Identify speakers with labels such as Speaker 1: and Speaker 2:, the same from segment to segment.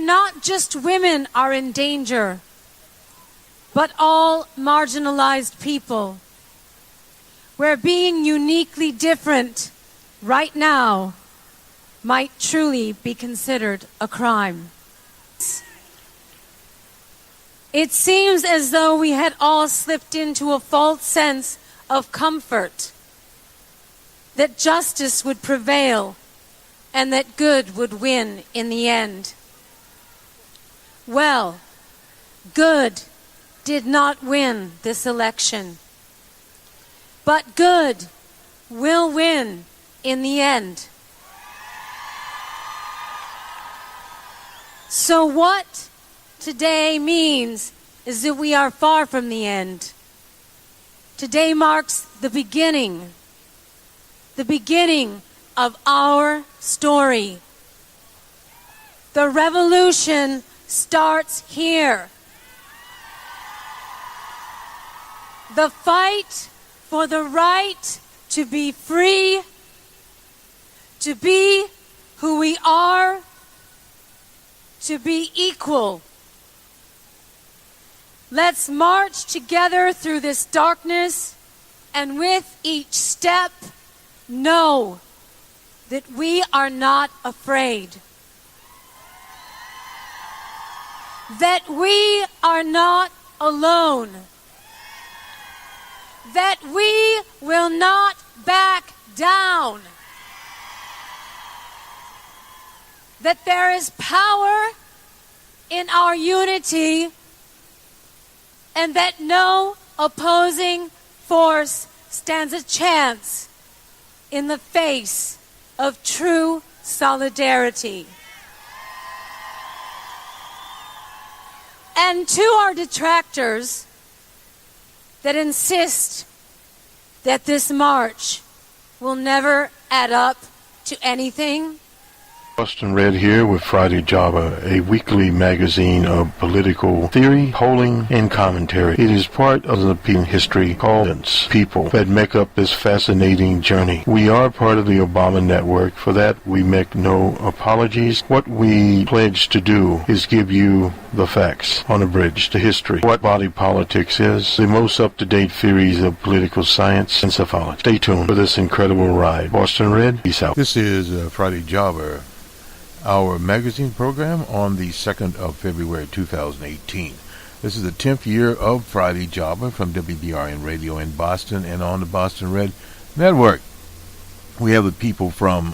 Speaker 1: not just women are in danger, but all marginalized people, where being uniquely different right now might truly be considered a crime. It seems as though we had all slipped into a false sense of comfort, that justice would prevail and that good would win in the end. Well, good did not win this election, but good will win in the end. So what today means is that we are far from the end. Today marks the beginning of our story. The revolution starts here. The fight for the right to be free, to be who we are, to be equal. Let's march together through this darkness, and with each step, know that we are not afraid. That we are not alone. That we will not back down. That there is power in our unity, and that no opposing force stands a chance in the face of true solidarity. And to our detractors that insist that this march will never add up to anything,
Speaker 2: Boston Red here with Friday Java, a weekly magazine of political theory, polling, and commentary. It is part of the history called people that make up this fascinating journey. We are part of the Obama network. For that, we make no apologies. What we pledge to do is give you the facts on a bridge to history, what body politics is, the most up-to-date theories of political science and psychology. Stay tuned for this incredible ride. Boston Red, peace out.
Speaker 3: This is Friday Java, our magazine program on the 2nd of February 2018. This is the 10th year of Friday Java from WBRN Radio in Boston and on the Boston Red Network. We have the people from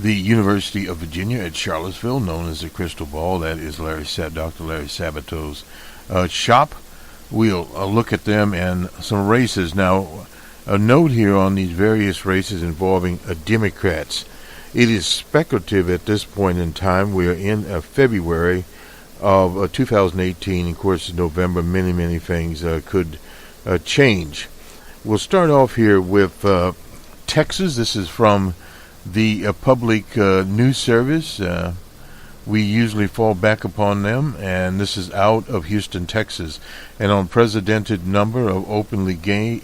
Speaker 3: the University of Virginia at Charlottesville, known as the Crystal Ball. That is Dr. Larry Sabato's shop. We'll look at them and some races. Now, a note here on these various races involving Democrats. It is speculative at this point in time. We are in February of 2018. Of course, in November, many things could change. We'll start off here with Texas. This is from the Public News Service. We usually fall back upon them, and this is out of Houston, Texas. And on precedented number of openly gay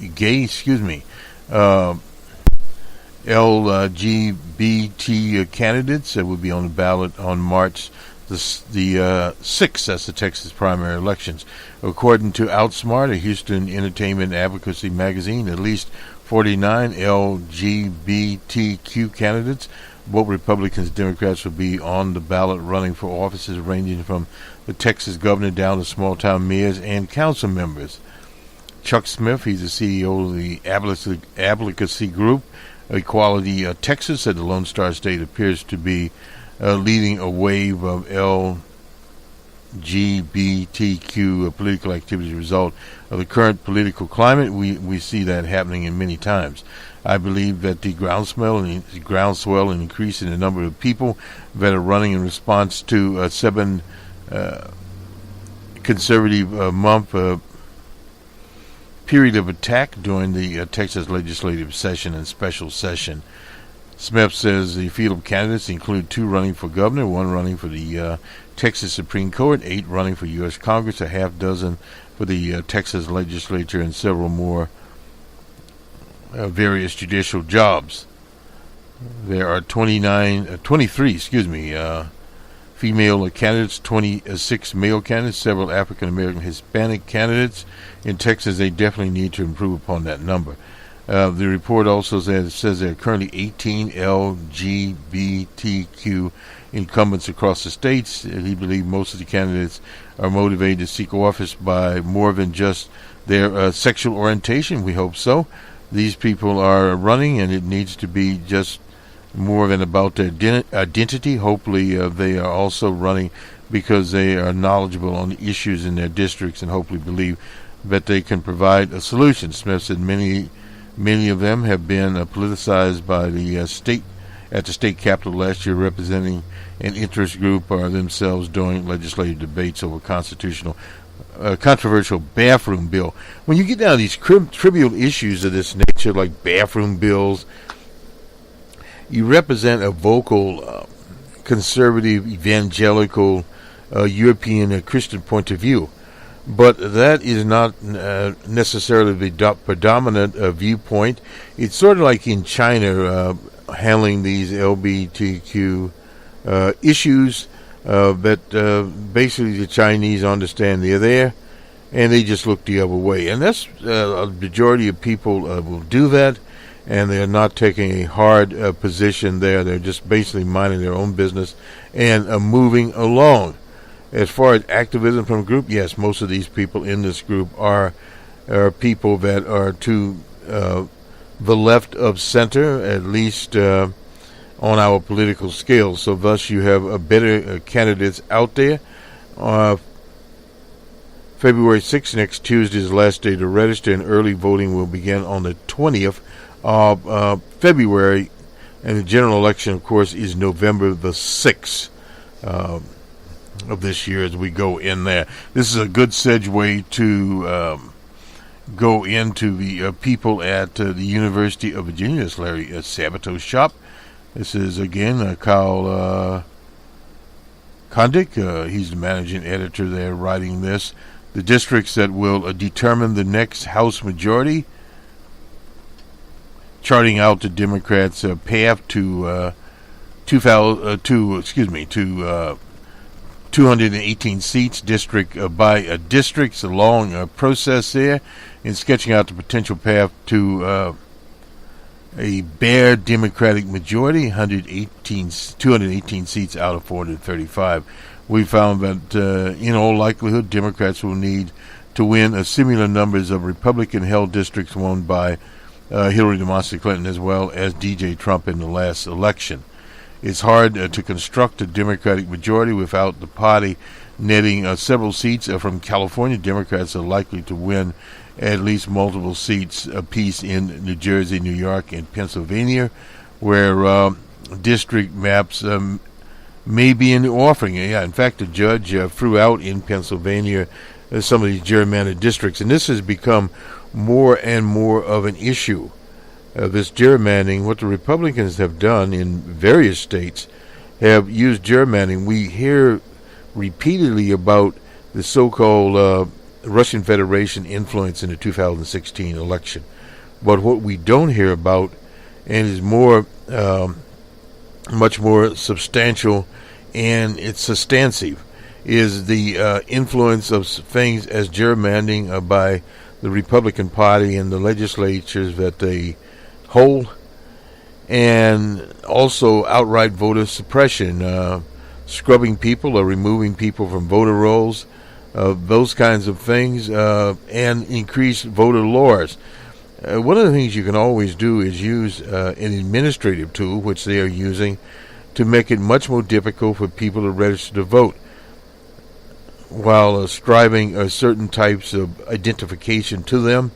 Speaker 3: LGBT candidates that will be on the ballot on March the 6th. That's the Texas primary elections. According to Outsmart, a Houston entertainment advocacy magazine, at least 49 LGBTQ candidates, both Republicans and Democrats, will be on the ballot running for offices ranging from the Texas governor down to small-town mayors and council members. Chuck Smith, he's the CEO of the advocacy group Equality Texas, said the Lone Star State appears to be leading a wave of LGBTQ political activity as a result of the current political climate. We see that happening in many times. I believe that the groundswell and increase in the number of people that are running in response to a 7 conservative month period of attack during the Texas legislative session and special session. Smith says the field of candidates include 2 running for governor, 1 running for the Texas Supreme Court, 8 running for U.S. Congress, a half dozen for the Texas legislature, and several more various judicial jobs. There are 23 female candidates, 26 male candidates, several African American Hispanic candidates. In Texas, they definitely need to improve upon that number. The report also says there are currently 18 LGBTQ incumbents across the states. He believes most of the candidates are motivated to seek office by more than just their sexual orientation. We hope so. These people are running, and it needs to be just more than about their identity. Hopefully, they are also running because they are knowledgeable on the issues in their districts and hopefully believe that they can provide a solution. Smith said many of them have been politicized by the state at the state capitol last year, representing an interest group or themselves during legislative debates over controversial bathroom bill. When you get down to these trivial issues of this nature, like bathroom bills, you represent a vocal, conservative, evangelical, European Christian point of view. But that is not necessarily the predominant viewpoint. It's sort of like in China handling these LGBTQ issues that basically the Chinese understand they're there, and they just look the other way. And that's a majority of people will do that, and they're not taking a hard position there. They're just basically minding their own business and moving along. As far as activism from a group, yes, most of these people in this group are people that are to the left of center, at least on our political scale. So thus you have better candidates out there. February 6th, next Tuesday, is the last day to register, and early voting will begin on the 20th of February. And the general election, of course, is November the 6th. Of this year as we go in there. This is a good segue to go into the people at the University of Virginia. It's Larry Sabato's shop. This is, again, Kyle Kondik. He's the managing editor there writing this. The districts that will determine the next House majority, charting out the Democrats' path to 218 seats, district by districts, a long process there, in sketching out the potential path to a bare Democratic majority, 218 seats out of 435. We found that in all likelihood, Democrats will need to win a similar numbers of Republican-held districts won by Hillary Clinton as well as DJ Trump in the last election. It's hard to construct a Democratic majority without the party netting several seats from California. Democrats are likely to win at least multiple seats apiece in New Jersey, New York, and Pennsylvania, where district maps may be in the offering. Yeah, in fact, the judge threw out in Pennsylvania some of these gerrymandered districts, and this has become more and more of an issue. This gerrymandering, what the Republicans have done in various states, have used gerrymandering. We hear repeatedly about the so-called Russian Federation influence in the 2016 election. But what we don't hear about, and is much more substantial, and it's substantive, is the influence of things as gerrymandering by the Republican Party and the legislatures that they hold, and also outright voter suppression, scrubbing people or removing people from voter rolls, those kinds of things, and increased voter laws. One of the things you can always do is use an administrative tool, which they are using, to make it much more difficult for people to register to vote, while striving certain types of identification to them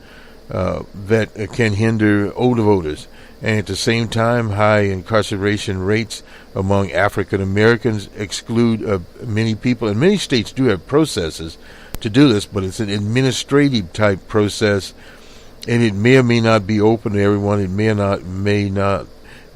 Speaker 3: that can hinder older voters. And at the same time, high incarceration rates among African Americans exclude many people. And many states do have processes to do this, but it's an administrative type process, and it may or may not be open to everyone. It may not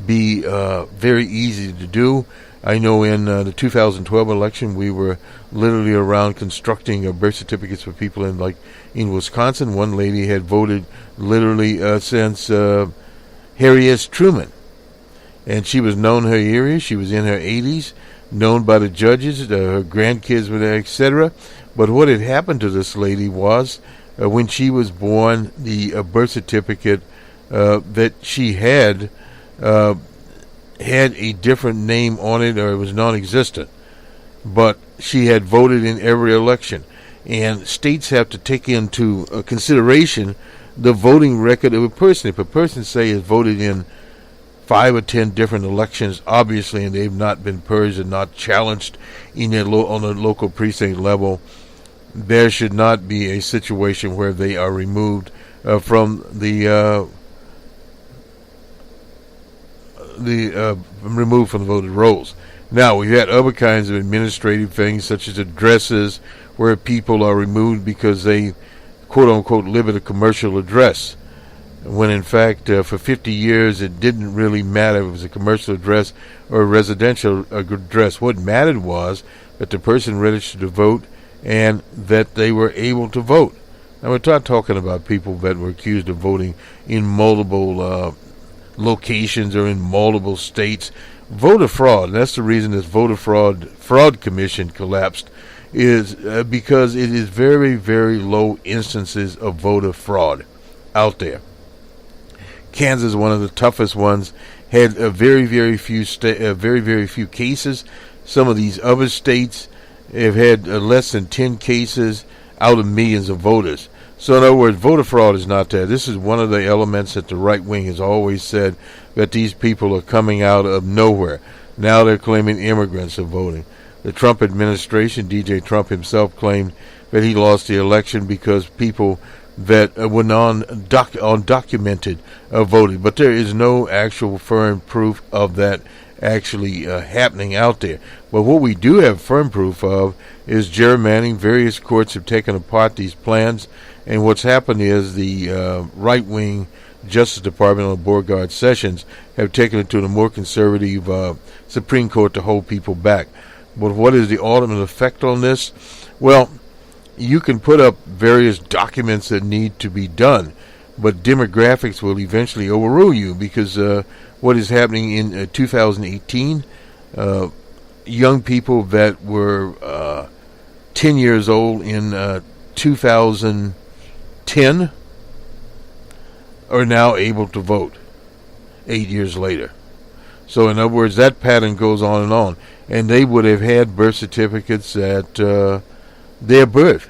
Speaker 3: be very easy to do. I know in the 2012 election, we were literally around constructing birth certificates for people in Wisconsin. One lady had voted literally since Harry S. Truman, and she was known in her area. She was in her 80s. known by the judges. Her grandkids were there, etc. But what had happened to this lady was, when she was born, the birth certificate that she had a different name on it, or it was non-existent. But she had voted in every election. And states have to take into consideration the voting record of a person. If a person, say, has voted in 5 or 10 different elections, obviously, and they've not been purged and not challenged in their on a local precinct level, there should not be a situation where they are removed from the voted rolls. Now, we've had other kinds of administrative things, such as addresses, where people are removed because they, quote-unquote, live at a commercial address, when in fact, for 50 years, it didn't really matter if it was a commercial address or a residential address. What mattered was that the person registered to vote and that they were able to vote. Now, we're not talking about people that were accused of voting in multiple locations or in multiple states. Voter fraud, and that's the reason this voter fraud commission collapsed, is because it is very, very low instances of voter fraud out there. Kansas, one of the toughest ones, had very, very few cases. Some of these other states have had less than 10 cases out of millions of voters. So in other words, voter fraud is not there. This is one of the elements that the right wing has always said, that these people are coming out of nowhere. Now they're claiming immigrants are voting. The Trump administration, DJ Trump himself, claimed that he lost the election because people that were undocumented voted. But there is no actual firm proof of that actually happening out there. But what we do have firm proof of is gerrymandering. Various courts have taken apart these plans, and what's happened is the right-wing Justice Department on Beauregard Sessions have taken it to the more conservative Supreme Court to hold people back. But what is the ultimate effect on this? Well, you can put up various documents that need to be done, but demographics will eventually overrule you, because what is happening in 2018, young people that were 10 years old in 2010 are now able to vote 8 years later. So in other words, that pattern goes on, and they would have had birth certificates at their birth.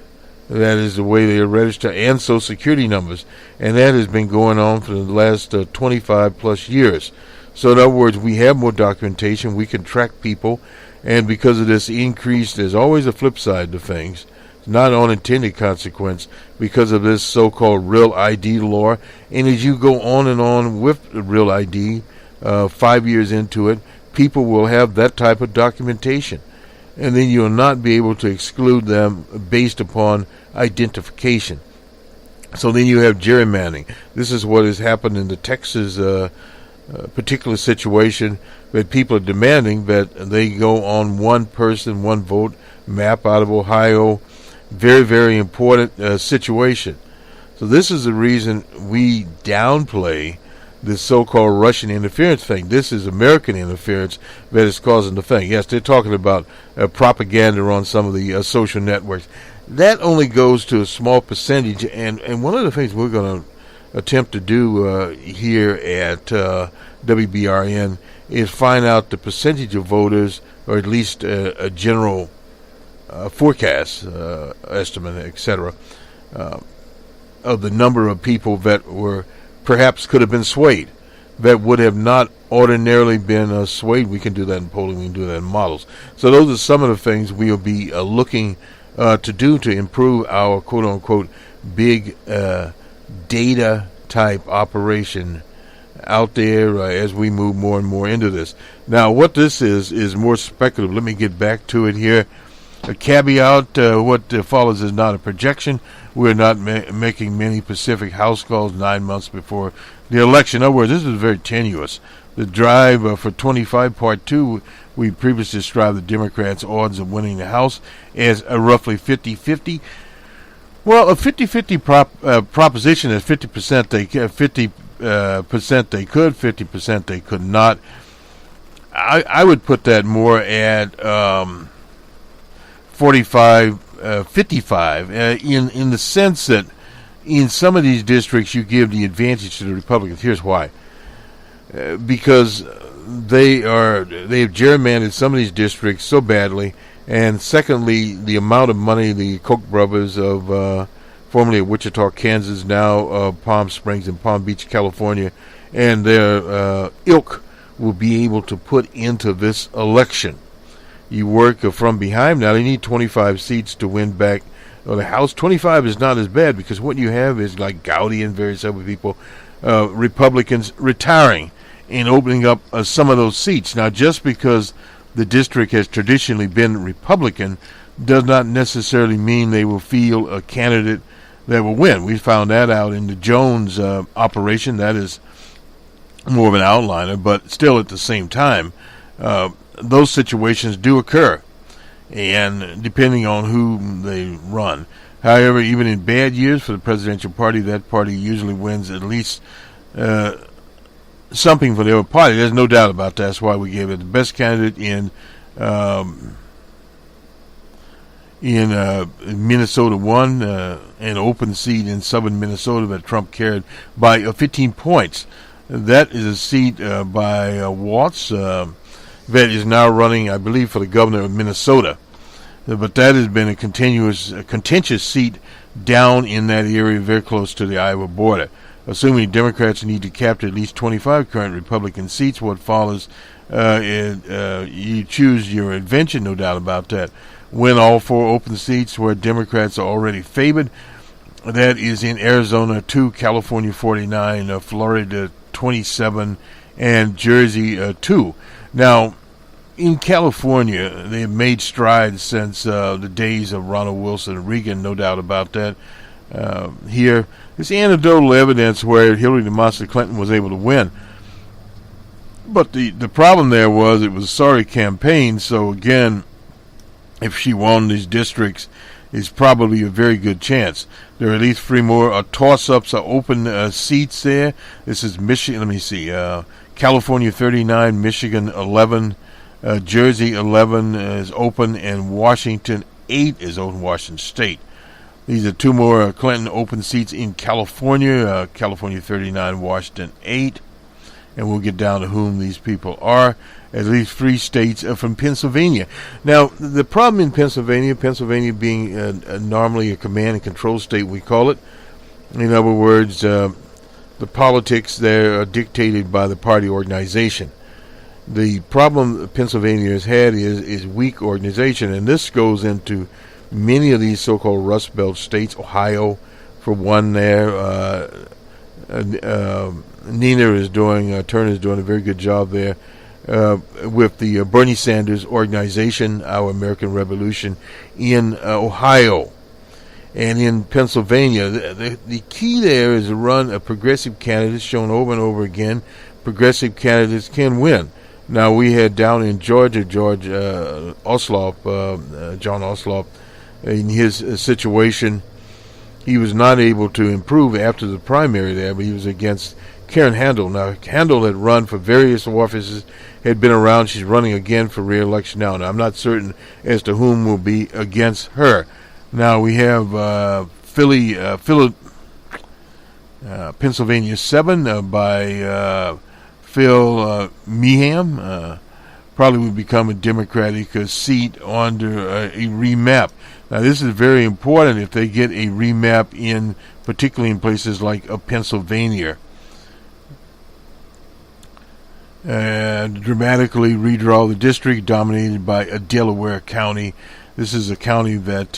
Speaker 3: That is the way they are registered, and Social Security numbers, and that has been going on for the last 25 plus years. So in other words, we have more documentation, we can track people, and because of this increase, there's always a flip side to things. It's not an unintended consequence because of this so-called Real ID law, and as you go on and on with the Real ID, 5 years into it, people will have that type of documentation, and then you'll not be able to exclude them based upon identification. So then you have gerrymandering. This is what has happened in the Texas particular situation, that people are demanding that they go on one person, one vote map out of Ohio. Very, very important situation. So this is the reason we downplay this so-called Russian interference thing. This is American interference that is causing the thing. Yes, they're talking about propaganda on some of the social networks. That only goes to a small percentage, and one of the things we're going to attempt to do here at WBRN is find out the percentage of voters, or at least a general forecast, estimate, etc., of the number of people that were perhaps could have been swayed, that would have not ordinarily been swayed. We can do that in polling, we can do that in models. So those are some of the things we will be looking to do to improve our quote-unquote big data type operation out there as we move more and more into this. Now, what this is more speculative. Let me get back to it here. A caveat, what follows is not a projection. We're not making many Pacific House calls 9 months before the election. In other words, this is very tenuous. The drive for 25, Part 2, we previously described the Democrats' odds of winning the House as roughly 50-50. Well, a 50-50 proposition is 50% they could, 50% they could not. I would put that more at 45, 55, in the sense that in some of these districts you give the advantage to the Republicans. Here's why. Because they have gerrymandered some of these districts so badly, and secondly, the amount of money the Koch brothers of formerly of Wichita, Kansas, now Palm Springs and Palm Beach, California, and their ilk will be able to put into this election. You work from behind. Now they need 25 seats to win back the House. 25 is not as bad, because what you have is like Gowdy and various other people, Republicans retiring and opening up some of those seats. Now, just because the district has traditionally been Republican does not necessarily mean they will field a candidate that will win. We found that out in the Jones operation. That is more of an outliner, but still at the same time, those situations do occur, and depending on who they run. However, even in bad years for the presidential party, that party usually wins at least something for the other party. There's no doubt about that. That's why we gave it the best candidate in Minnesota won, an open seat in southern Minnesota that Trump carried by 15 points. That is a seat by Waltz that is now running, I believe, for the governor of Minnesota. But that has been a contentious seat down in that area very close to the Iowa border. Assuming Democrats need to capture at least 25 current Republican seats, what follows, you choose your adventure, no doubt about that. Win all 4 open seats where Democrats are already favored. That is in Arizona 2, California 49, Florida 27, and Jersey 2. Now, in California, they have made strides since the days of Ronald Wilson and Reagan, no doubt about that. Here, it's anecdotal evidence where Hillary the Monster Clinton was able to win. But the problem there was it was a sorry campaign, so again, if she won these districts, it's probably a very good chance. There are at least 3 more toss-ups or open seats there. This is Michigan, let me see, California 39, Michigan 11, Jersey 11 is open, and Washington 8 is open, Washington State. These are 2 more Clinton open seats in California, California 39, Washington 8. And we'll get down to whom these people are. At least 3 states from Pennsylvania. Now, the problem in Pennsylvania being normally a command and control state, we call it. In other words, the politics there are dictated by the party organization. The problem Pennsylvania has had is weak organization, and this goes into many of these so-called Rust Belt states. Ohio, for one, there. Turner is doing a very good job there with the Bernie Sanders organization, Our American Revolution, in Ohio. And in Pennsylvania, the key there is to run a progressive candidate, shown over and over again. Progressive candidates can win. Now, we had down in Georgia, John Ossoff, in his situation, he was not able to improve after the primary there, but he was against Karen Handel. Now, Handel had run for various offices, had been around. She's running again for re-election now. Now, I'm not certain as to whom will be against her. Now, we have Pennsylvania 7 by Phil Meehan. Probably would become a Democratic seat under a remap. Now, this is very important if they get a remap in, particularly in places like Pennsylvania. Dramatically redraw the district dominated by Delaware County. This is a county that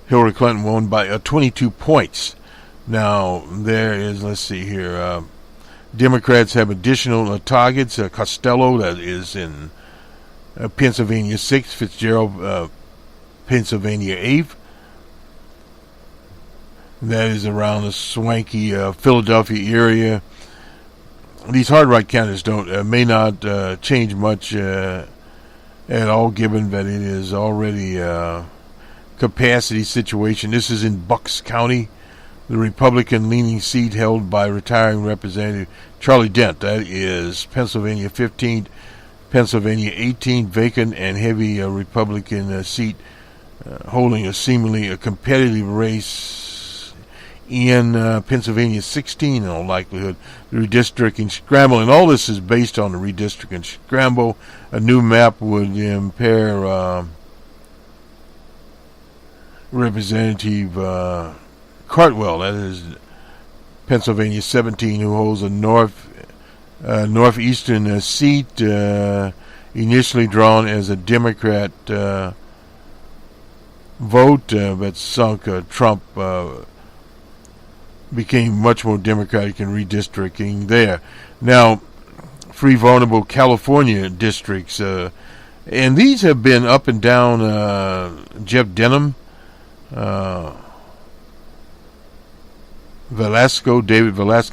Speaker 3: Hillary Clinton won by 22 points. Now, there is, let's see here, Democrats have additional targets. Costello, that is in Pennsylvania 6th, Fitzgerald, Pennsylvania 8th. That is around the swanky Philadelphia area. These hard right candidates may not change much at all, given that it is already a capacity situation. This is in Bucks County, the Republican-leaning seat held by retiring Representative Charlie Dent. That is Pennsylvania 15th, Pennsylvania 18th, vacant and heavy Republican seat holding a seemingly a competitive race in Pennsylvania 16 in all likelihood. The redistricting scramble, and all this is based on the redistricting scramble. A new map would impair Representative Cartwell, that is Pennsylvania 17, who holds a northeastern seat, initially drawn as a Democrat vote, but sunk. Trump became much more Democratic in redistricting there. Now, free vulnerable California districts, and these have been up and down. Jeff Denham, David Velasco,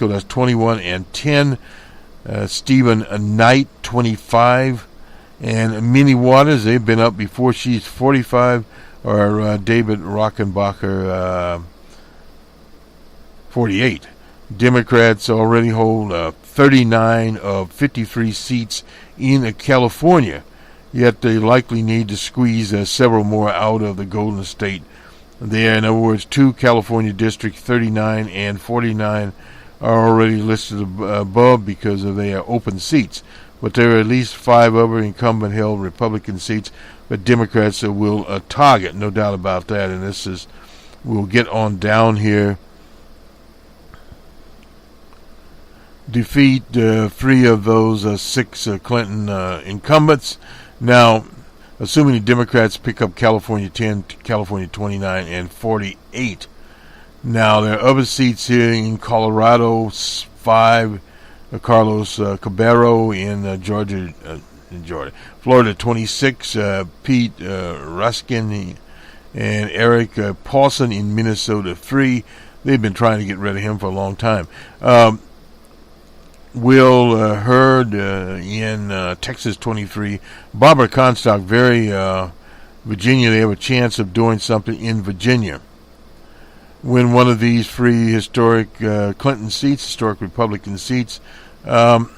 Speaker 3: that's 21 and 10. Stephen Knight, 25. And Minnie Waters, they've been up before. She's 45. Or David Rockenbacher, 48. Democrats already hold 39 of 53 seats in California, yet they likely need to squeeze several more out of the Golden State there. In other words, 2 California districts, 39 and 49, are already listed above because of their open seats. But there are at least 5 other incumbent-held Republican seats that Democrats will target, no doubt about that. And this is, we'll get on down here. Defeat 3 of those 6 Clinton incumbents. Now, assuming the Democrats pick up California 10, California 29, and 48. Now, there are other seats here in Colorado, 5, Carlos Cabero in Georgia, Florida 26, Pete Ruskin and Eric Paulson in Minnesota 3. They've been trying to get rid of him for a long time. Will Hurd in Texas 23. Barbara Comstock, Virginia. They have a chance of doing something in Virginia. Win one of these free historic Clinton seats, historic Republican seats. That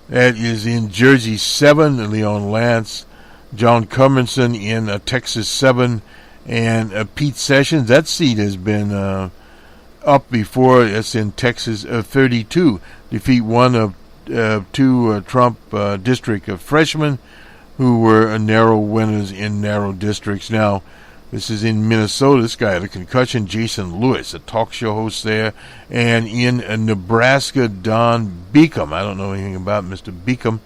Speaker 3: is in Jersey 7, Leon Lance. John Cummingson in Texas 7. And Pete Sessions, that seat has been up before. It's in Texas 32. Defeat one of 2 Trump district freshmen who were narrow winners in narrow districts. Now, this is in Minnesota. This guy had a concussion. Jason Lewis, a talk show host there. And in Nebraska, Don Beacom. I don't know anything about Mr. Beacom.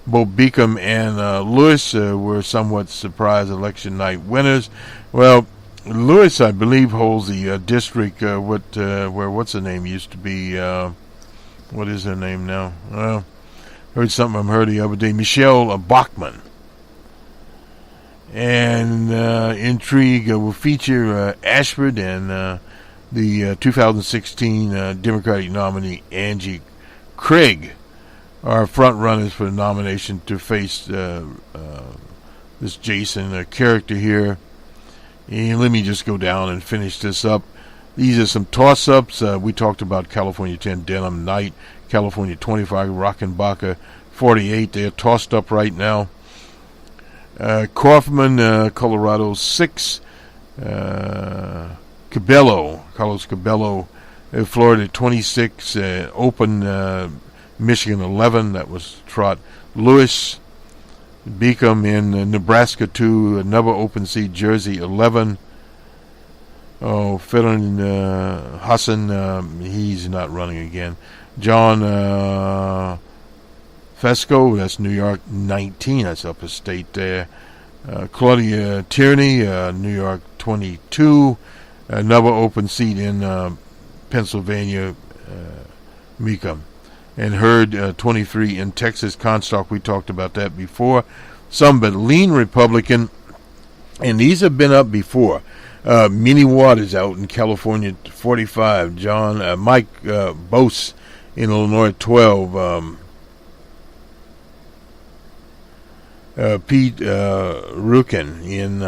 Speaker 3: Both Beacom and Lewis were somewhat surprise election night winners. Well, Lewis, I believe, holds the district where what's her name used to be. What is her name now? Heard something I heard the other day. Michelle Bachmann. And Intrigue will feature Ashford and the 2016 Democratic nominee Angie Craig are front runners for the nomination to face this Jason character here. And let me just go down and finish this up. These are some toss-ups. We talked about California 10, Denham, Knight, California 25, Rockenbacher, 48. They're tossed up right now. Kaufman, Colorado 6. Carlos Cabello, Florida 26. Open, Michigan 11. That was Trot. Lewis, Beacom in Nebraska 2. Another open seat, Jersey 11. Fedon Hassan, he's not running again. John Fesco, that's New York 19, that's upper state there. Claudia Tierney, New York 22. Another open seat in Pennsylvania, Mecum. And Hurd 23 in Texas. Comstock, we talked about that before. Some but lean Republican, and these have been up before. Minnie Waters out in California 45. Mike Bose in Illinois 12. Pete Rukin in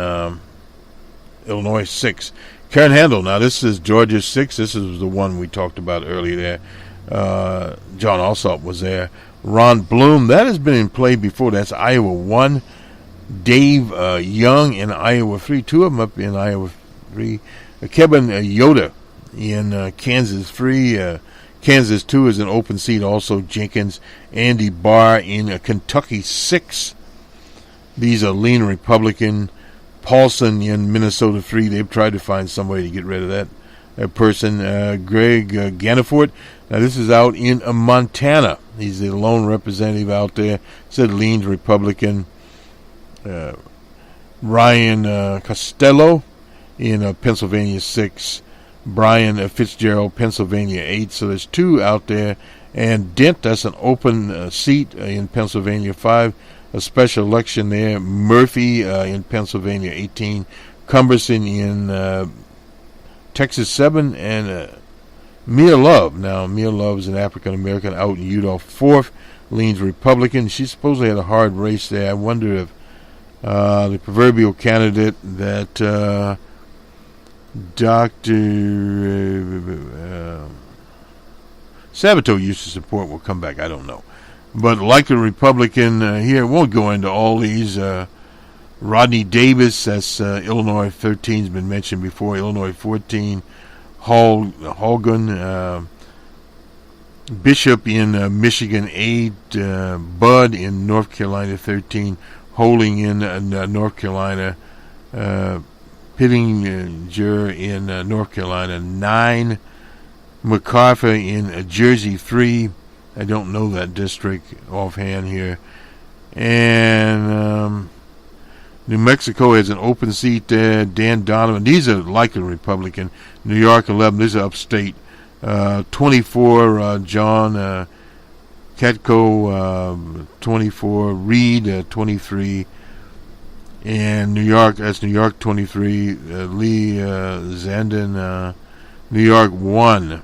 Speaker 3: Illinois 6. Karen Handel. Now, this is Georgia 6. This is the one we talked about earlier there. John Alsop was there. Ron Bloom, that has been in play before. That's Iowa 1. Dave Young in Iowa 3. Two of them up in Iowa 3. Kevin Yoder in Kansas 3. Kansas 2 is an open seat. Also Jenkins. Andy Barr in Kentucky 6. These are lean Republican. Paulson in Minnesota 3. They've tried to find somebody to get rid of that person. Greg Ganifort. Now, this is out in Montana. He's the lone representative out there. Said leans Republican. Ryan Costello in Pennsylvania 6. Brian Fitzgerald, Pennsylvania 8. So there's 2 out there. And Dent, that's an open seat in Pennsylvania 5. A special election there. Murphy in Pennsylvania 18. Cumberson in Texas 7. And Mia Love. Now, Mia Love is an African-American out in Utah 4th. Leans Republican. She supposedly had a hard race there. I wonder if the proverbial candidate that Dr. Sabato used to support will come back. I don't know. But like the Republican here, won't go into all these. Rodney Davis, that's Illinois 13, has been mentioned before. Illinois 14. Holgun. Bishop in Michigan 8. Budd in North Carolina 13. Holding in North Carolina. Pittinger in North Carolina 9. MacArthur in Jersey 3. I don't know that district offhand here. And New Mexico has an open seat there. Dan Donovan. These are likely Republican. New York 11. These are upstate. 24. John Katko. 24. Reed 23. And New York. That's New York 23. Lee Zandon. New York 1.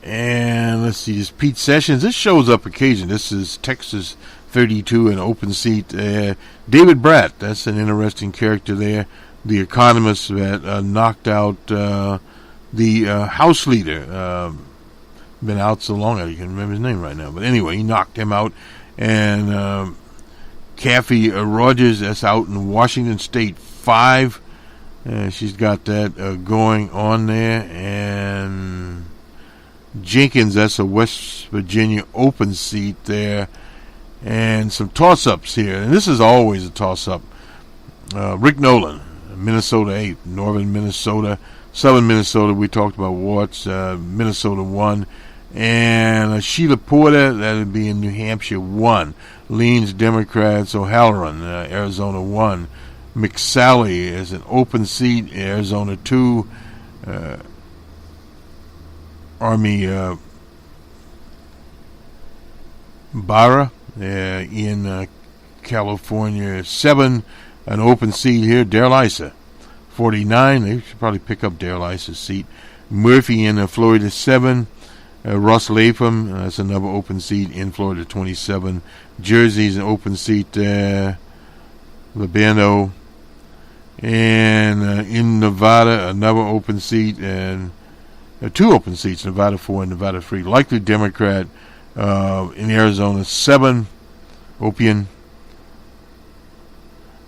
Speaker 3: And let's see, this Pete Sessions. This shows up occasionally. This is Texas 32, an open seat. David Bratt, that's an interesting character there. The economist that knocked out the House leader. Been out so long I can't remember his name right now. But anyway, he knocked him out. And Kathy Rogers, that's out in Washington State 5. She's got that going on there. And Jenkins, that's a West Virginia open seat there. And some toss-ups here. And this is always a toss-up. Rick Nolan, Minnesota 8. Northern Minnesota. Southern Minnesota, we talked about Watts. Minnesota 1. And Sheila Porter, that would be in New Hampshire 1. Leans Democrats. O'Halloran, Arizona 1. McSally is an open seat. Arizona 2. Army Barra in California 7, an open seat here. Darrell Issa 49. They should probably pick up Darrell Issa's seat. Murphy in Florida 7. Russ Latham, that's another open seat in Florida 27. Jersey's an open seat there. Labano. And in Nevada, another open seat. And 2 open seats, Nevada 4 and Nevada 3. Likely Democrat in Arizona 7. Opian.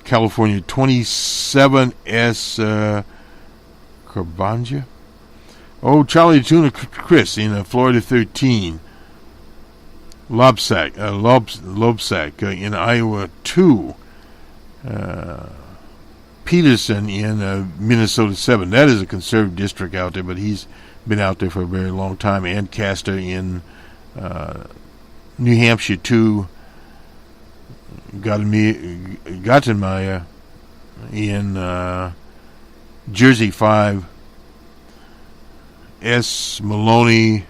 Speaker 3: California 27. S. Carbanja. Charlie Tuna Chris in Florida 13. Lobsack in Iowa 2. Peterson in Minnesota 7. That is a conservative district out there, but he's been out there for a very long time. And Castor in New Hampshire 2. Gottenmeyer in Jersey 5. S. Maloney.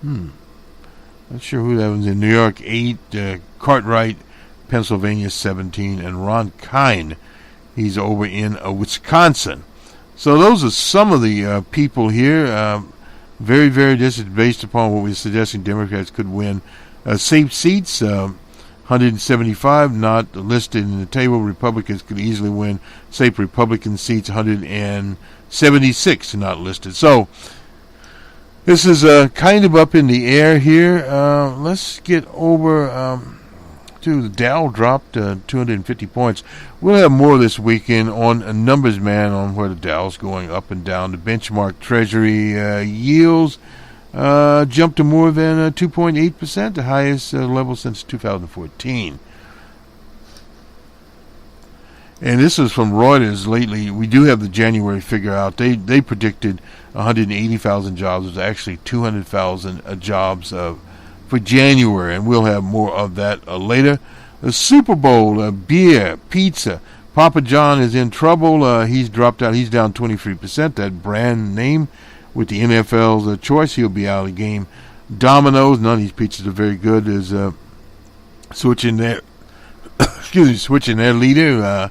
Speaker 3: Not sure who that was in. New York 8. Cartwright, Pennsylvania 17. And Ron Kine, he's over in Wisconsin. So those are some of the people here. Very, very, this is based upon what we're suggesting Democrats could win. Safe seats, 175 not listed in the table. Republicans could easily win, say, Republican seats. 176 not listed. So this is kind of up in the air here. Let's get over to the Dow dropped 250 points. We'll have more this weekend on a numbers man on where the Dow's going up and down. The benchmark Treasury yields jumped to more than 2.8%, the highest level since 2014. And this is from Reuters lately. We do have the January figure out. They predicted 180,000 jobs. It was actually 200,000 jobs for January, and we'll have more of that later. The Super Bowl, beer, pizza. Papa John is in trouble. He's dropped out. He's down 23%. That brand name with the NFL's choice, he'll be out of the game. Domino's, none of these pizzas are very good, is switching their switching their leader.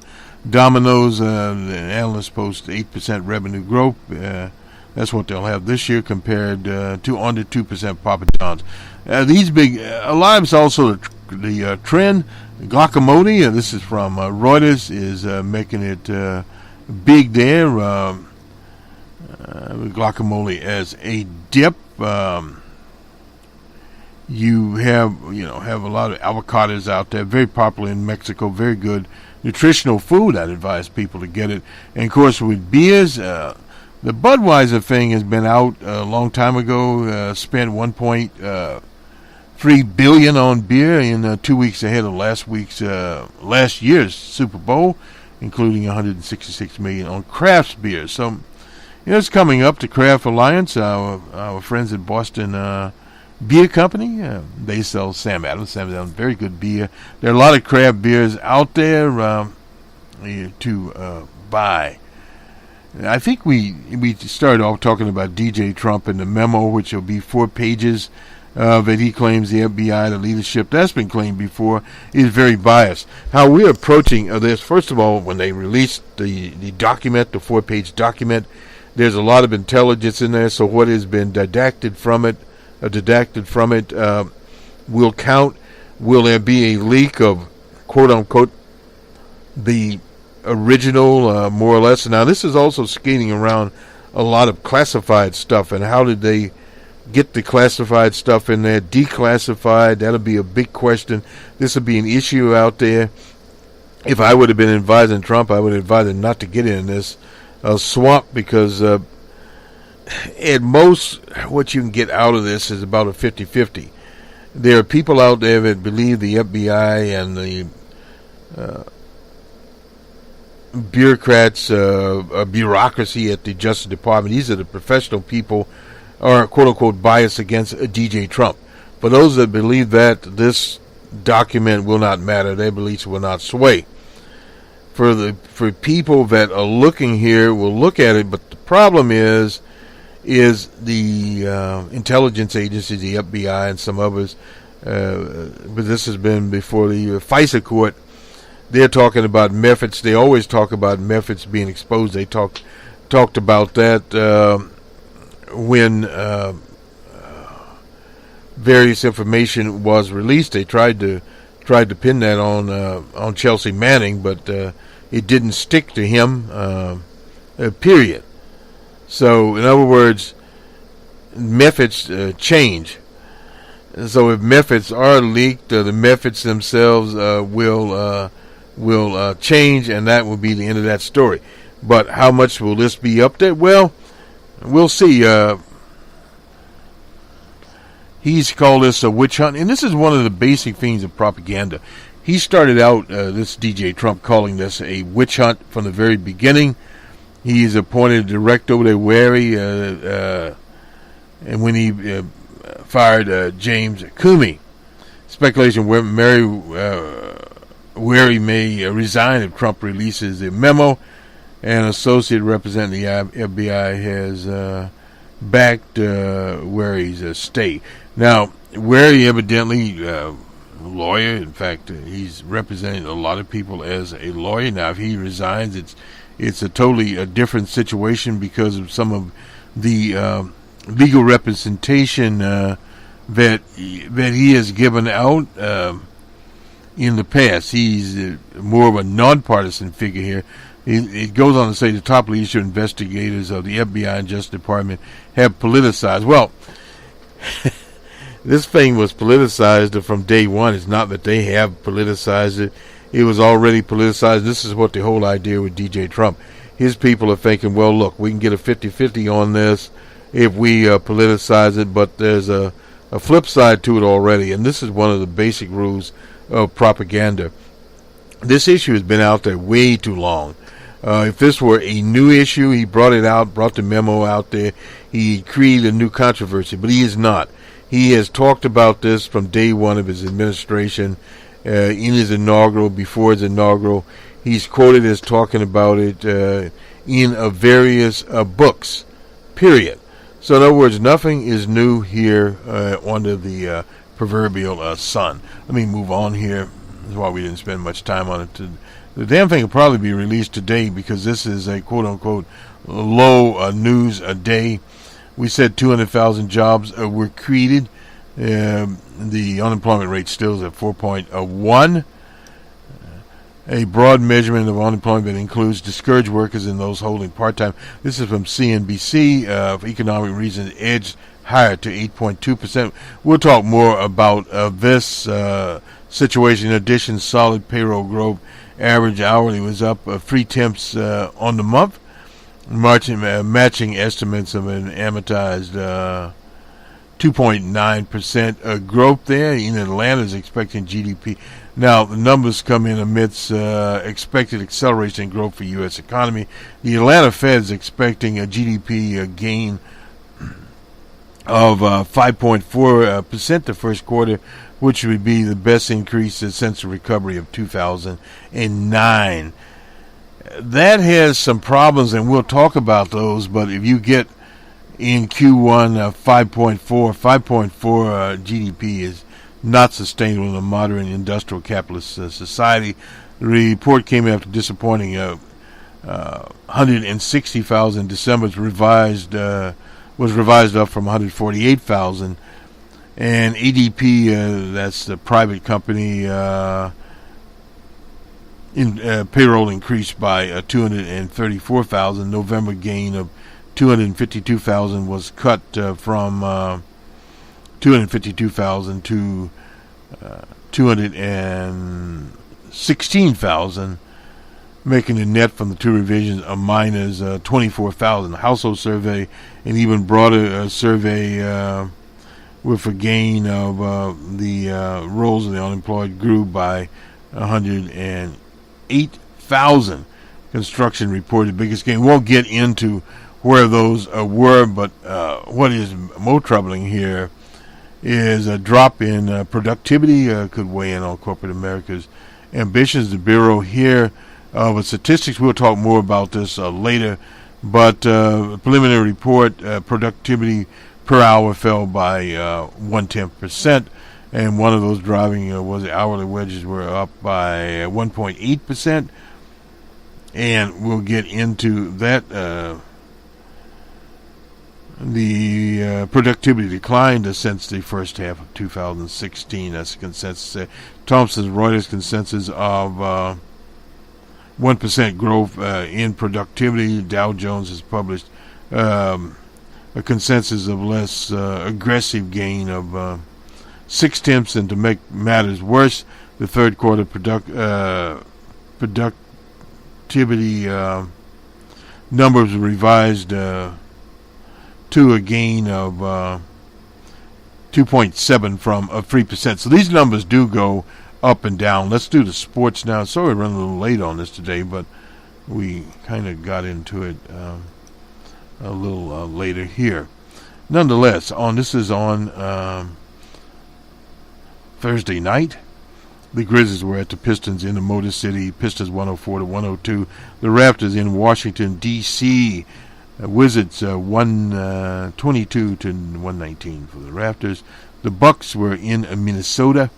Speaker 3: Domino's, the analysts post 8% revenue growth. That's what they'll have this year compared to under 2% Papa John's. These big, a lot of it's also the trend. Guacamole, this is from Reuters, is making it big there. Guacamole as a dip. You have a lot of avocados out there, very popular in Mexico, very good nutritional food. I'd advise people to get it. And of course, with beers, the Budweiser thing has been out a long time ago. Spent 1.3 billion on beer in 2 weeks ahead of last year's Super Bowl, including 166 million on craft beer. So, it's coming up. The Craft Alliance, our friends at Boston Beer Company, they sell Sam Adams. Sam Adams, very good beer. There are a lot of craft beers out there to buy. I think we started off talking about DJ Trump and the memo, which will be 4 pages that he claims the FBI, the leadership, that's been claimed before, is very biased. How we're approaching this, first of all, when they released the document, the 4-page document, there's a lot of intelligence in there, so what has been didacted from it will count. Will there be a leak of, quote-unquote, the original, more or less? Now, this is also skating around a lot of classified stuff, and how did they get the classified stuff in there? Declassified, that'll be a big question. This will be an issue out there. If I would have been advising Trump, I would have advised him not to get in this swamp, because at most what you can get out of this is about a 50-50. There are people out there that believe the FBI and the bureaucrats, bureaucracy at the Justice Department, these are the professional people, are quote-unquote biased against DJ Trump. For those that believe that, this document will not matter. Their beliefs will not sway. For people that are looking here, will look at it, but the problem is the intelligence agencies, the FBI and some others, but this has been before the FISA court. They're talking about methods. They always talk about methods being exposed. They talked about that when various information was released. They tried to pin that on Chelsea Manning, but it didn't stick to him. Period. So, in other words, methods change. So, if methods are leaked, the methods themselves will change, and that will be the end of that story. But how much will this be up there? Well, we'll see. He's called this a witch hunt, and this is one of the basic things of propaganda. He started out, this DJ Trump, calling this a witch hunt from the very beginning. He's appointed director over there, Wary, and when he fired James Comey, speculation where Wary may resign if Trump releases a memo. An associate representative the FBI has backed Wary's stay. Now, Wary evidently lawyer. In fact, he's representing a lot of people as a lawyer. Now, if he resigns, it's a totally different situation because of some of the legal representation that he has given out. in the past. He's more of a nonpartisan figure here. It goes on to say the top leadership investigators of the FBI and Justice Department have politicized. Well, this thing was politicized from day one. It's not that they have politicized it. It was already politicized. This is what the whole idea with DJ Trump. His people are thinking, well, look, we can get a 50-50 on this if we politicize it, but there's a flip side to it already, and this is one of the basic rules of propaganda. This issue has been out there way too long. If this were a new issue, he brought it out, brought the memo out there, he created a new controversy, but he is not. He has talked about this from day one of his administration, in his inaugural, before his inaugural. He's quoted as talking about it in various books, period. So in other words, nothing is new here under the proverbial sun. Let me move on here. That's why we didn't spend much time on it. The damn thing will probably be released today because this is a quote-unquote low news a day. We said 200,000 jobs were created. The unemployment rate still is at 4.1. A broad measurement of unemployment includes discouraged workers and those holding part-time. This is from CNBC. For economic reasons, edged higher to 8.2%. We'll talk more about this situation. In addition, solid payroll growth. Average hourly was up 3/10 on the month, matching estimates of an amortized 2.9% growth there. In Atlanta is expecting GDP. Now, the numbers come in amidst expected acceleration in growth for U.S. economy. The Atlanta Fed is expecting a GDP gain of 5.4% the first quarter, which would be the best increase since the recovery of 2009. That has some problems, and we'll talk about those, but if you get in Q1 5.4 GDP is not sustainable in a modern industrial capitalist society. The report came after disappointing 160,000 in December. Was revised up from 148,000. And ADP, that's the private company, payroll increased by 234,000. November gain of 252,000 was cut from 252,000 to 216,000, making the net from the two revisions a minus 24,000. Household survey, an even broader survey with a gain of the rolls of the unemployed grew by 108,000. Construction reported biggest gain. Won't get into where those were, but what is more troubling here is a drop in productivity could weigh in on corporate America's ambitions. The Bureau here with statistics, we'll talk more about this later, but preliminary report, productivity per hour fell by 0.1%, and one of those driving was the hourly wages were up by 1.8%, and we'll get into that. The productivity declined since the first half of 2016. That's the consensus. Thomson Reuters consensus of 1% growth in productivity. Dow Jones has published a consensus of less aggressive gain of 0.6, and to make matters worse, the third quarter productivity numbers were revised to a gain of 2.7 from 3%. So these numbers do go up and down. Let's do the sports now. Sorry we're running a little late on this today, but we kind of got into it a little later here. Nonetheless, this is on Thursday night. The Grizzlies were at the Pistons in the Motor City. Pistons 104-102. The Raptors in Washington, D.C. Wizards 122-119 for the Raptors. The Bucks were in Minnesota.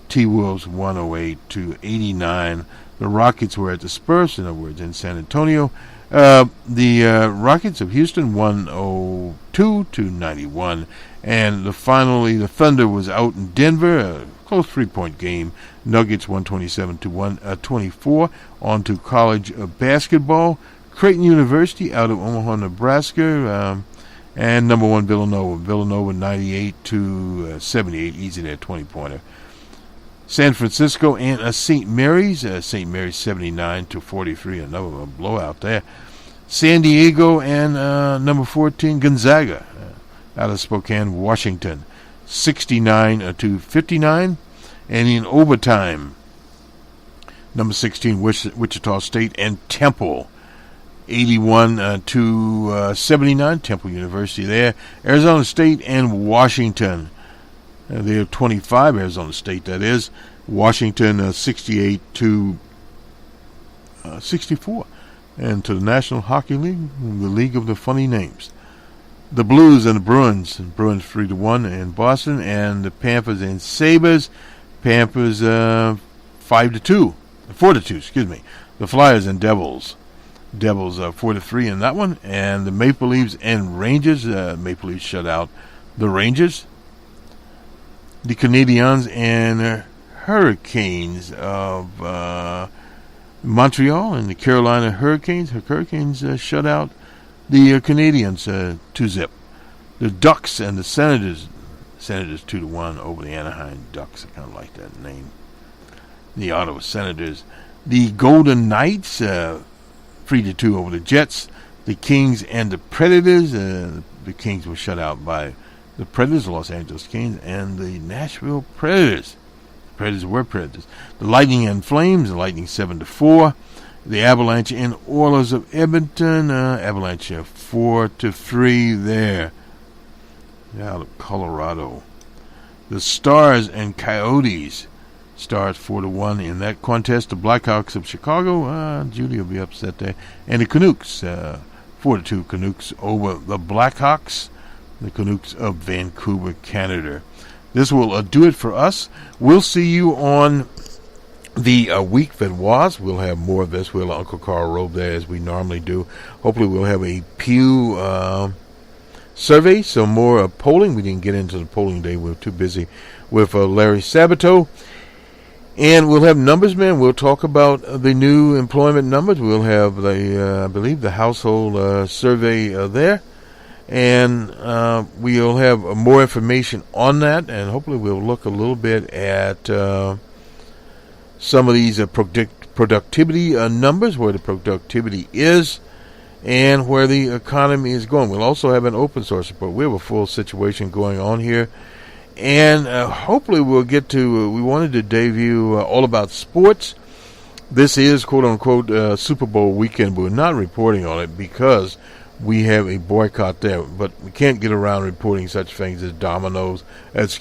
Speaker 3: T-Wolves 108-89. The Rockets were at the Spurs, in other words, in San Antonio. The Rockets of Houston 102-91. And finally, the Thunder was out in Denver. close 3-point game. Nuggets 127 to 124. On to college basketball. Creighton University out of Omaha, Nebraska, and number 1 Villanova. Villanova 98 to 78, easy there, 20-pointer. San Francisco and St. Mary's. St. Mary's 79 to 43, another blowout there. San Diego and number 14 Gonzaga out of Spokane, Washington, 69 to 59, and in overtime, number 16 Wichita State and Temple, 81 to 79. Temple University there. Arizona State and Washington. They're 25, Arizona State, that is. Washington 68 to 64. And to the National Hockey League, the League of the Funny Names. The Blues and the Bruins. Bruins 3 to 1 in Boston. And the Panthers and Sabres. Panthers 4 to 2, excuse me. The Flyers and Devils. Devils 4 to 3 in that one. And the Maple Leafs and Rangers. Maple Leafs shut out the Rangers. The Canadiens and Hurricanes of Montreal, and the Carolina Hurricanes. Hurricanes shut out the Canadiens 2-0. The Ducks and the Senators. Senators 2 to 1 over the Anaheim Ducks. I kind of like that name. The Ottawa Senators. The Golden Knights 3 to 2 over the Jets. The Kings and the Predators. The Kings were shut out by the Predators, the Los Angeles Kings, and the Nashville Predators. Predators were Predators. The Lightning and Flames, the Lightning 7 to 4. The Avalanche and Oilers of Edmonton, Avalanche 4 to 3 there. Out of Colorado. The Stars and Coyotes, Stars 4 to 1 in that contest. The Blackhawks of Chicago, Judy will be upset there. And the Canucks, 4 to 2 Canucks over the Blackhawks. The Canucks of Vancouver, Canada. This will do it for us. We'll see you on the week that was. We'll have more of this. We'll have Uncle Carl Robe there as we normally do. Hopefully we'll have a Pew survey, some more polling. We didn't get into the polling day. We were too busy with Larry Sabato. And we'll have Numbers Man. We'll talk about the new employment numbers. We'll have the, I believe, the household survey there. And we'll have more information on that, and hopefully we'll look a little bit at some of these productivity numbers, where the productivity is, and where the economy is going. We'll also have an open source report. We have a full situation going on here, and hopefully we'll get to, we wanted to debut all about sports. This is, quote-unquote, Super Bowl weekend, but we're not reporting on it because we have a boycott there, but we can't get around reporting such things as Domino's, not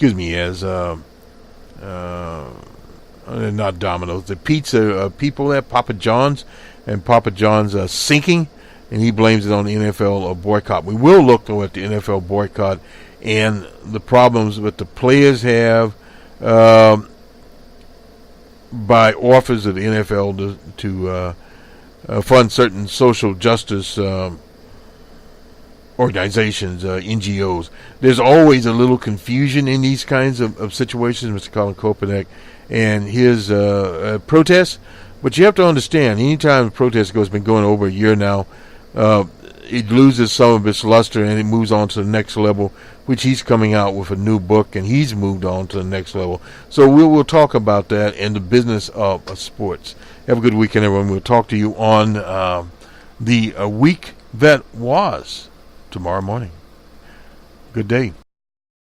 Speaker 3: Domino's, the pizza people there, Papa John's, and Papa John's sinking, and he blames it on the NFL boycott. We will look, though, at the NFL boycott and the problems that the players have by offers of the NFL to fund certain social justice organizations, NGOs. There's always a little confusion in these kinds of situations, Mr. Colin Kopanek and his protests. But you have to understand, anytime a protest goes, been going over a year now, it loses some of its luster and it moves on to the next level, which he's coming out with a new book, and he's moved on to the next level. So we'll talk about that and the business of sports. Have a good weekend, everyone. We'll talk to you on the week that was tomorrow morning. Good day.